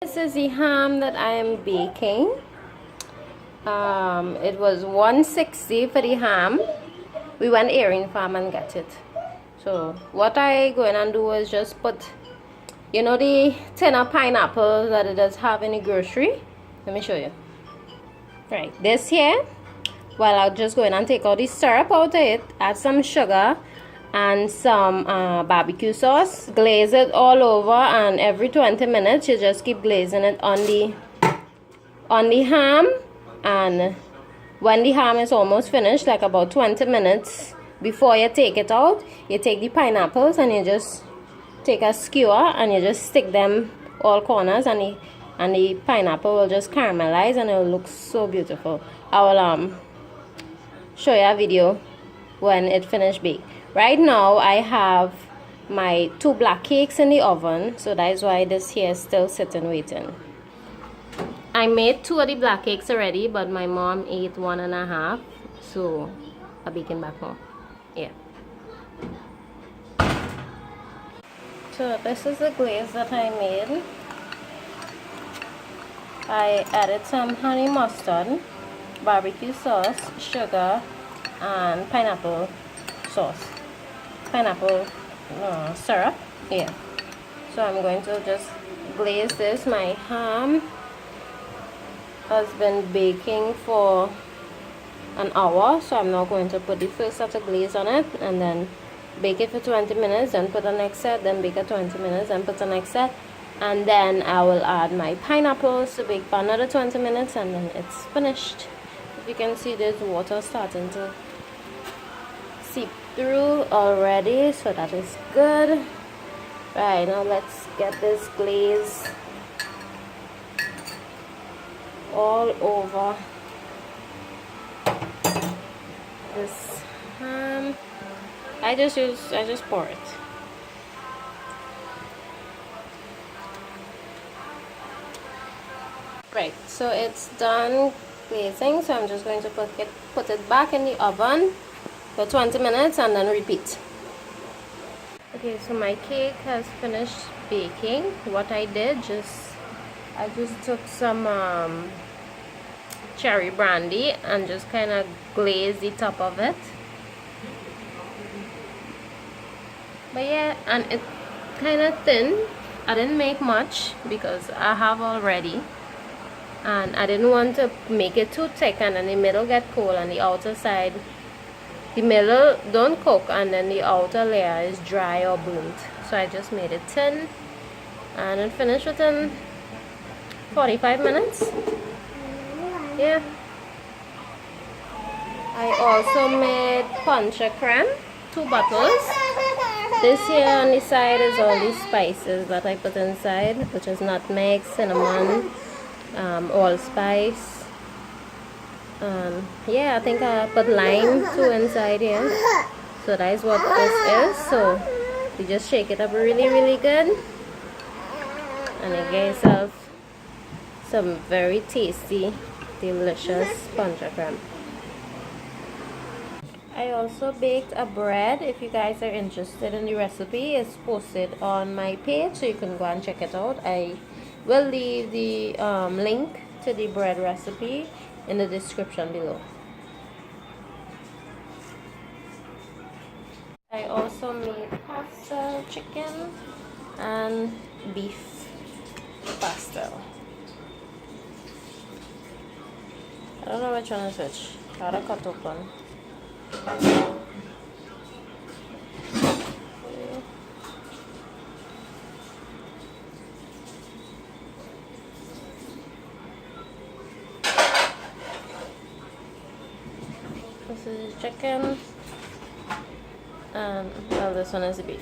This is the ham that I am baking. It was 160 for the ham. We went Erin Farm and got it. So what I go in and do is just put, you know, the tin of pineapple that it does have in the grocery. Let me show you. Right, this here. Well, I'll just go in and take all the syrup out of it, add some sugar and some barbecue sauce, glaze it all over, and every 20 minutes you just keep glazing it on the ham. And when the ham is almost finished, like about 20 minutes before you take it out, you take the pineapples and you just take a skewer and you just stick them all corners, and the pineapple will just caramelize and it will look so beautiful. I will show you a video when it finished bake. Right now I have my 2 black cakes in the oven, so that is why this here is still sitting waiting. I made 2 of the black cakes already, but my mom ate 1.5, so I'm baking back more. Yeah. So this is the glaze that I made. I added some honey mustard, barbecue sauce, sugar, and pineapple sauce. Pineapple syrup. Yeah. So I'm going to just glaze this. My ham has been baking for an hour, so I'm now going to put the first set of glaze on it and then bake it for 20 minutes, then put the next set, then bake it 20 minutes, then put the next set, and then I will add my pineapples to bake for another 20 minutes, and then it's finished. If you can see, there's water starting to seep through already, so that is good. Right, now let's get this glaze all over this ham. I just pour it. Right, so it's done glazing, so I'm just going to put it back in the oven for 20 minutes and then repeat. Okay, so my cake has finished baking. What I did, I just took some cherry brandy and just kind of glazed the top of it. But yeah, and it's kind of thin. I didn't make much because I have already, and I didn't want to make it too thick and then the middle get cold and the outer side, the middle don't cook and then the outer layer is dry or burnt. So I just made it thin and it finished within 45 minutes. Yeah. I also made puncher creme, 2 bottles. This here on the side is all the spices that I put inside, which is nutmeg, cinnamon, allspice. Yeah, I think I put lime too inside here. So that is what this is. So you just shake it up really good, and you get yourself some very tasty, delicious puncher creme. I also baked a bread. If you guys are interested in the recipe, it's posted on my page, so you can go and check it out. I will leave the link to the bread recipe in the description below. I also made pastel chicken and beef pastel. I don't know which one is which. Gotta cut open. This is chicken, and well, this one is the beef.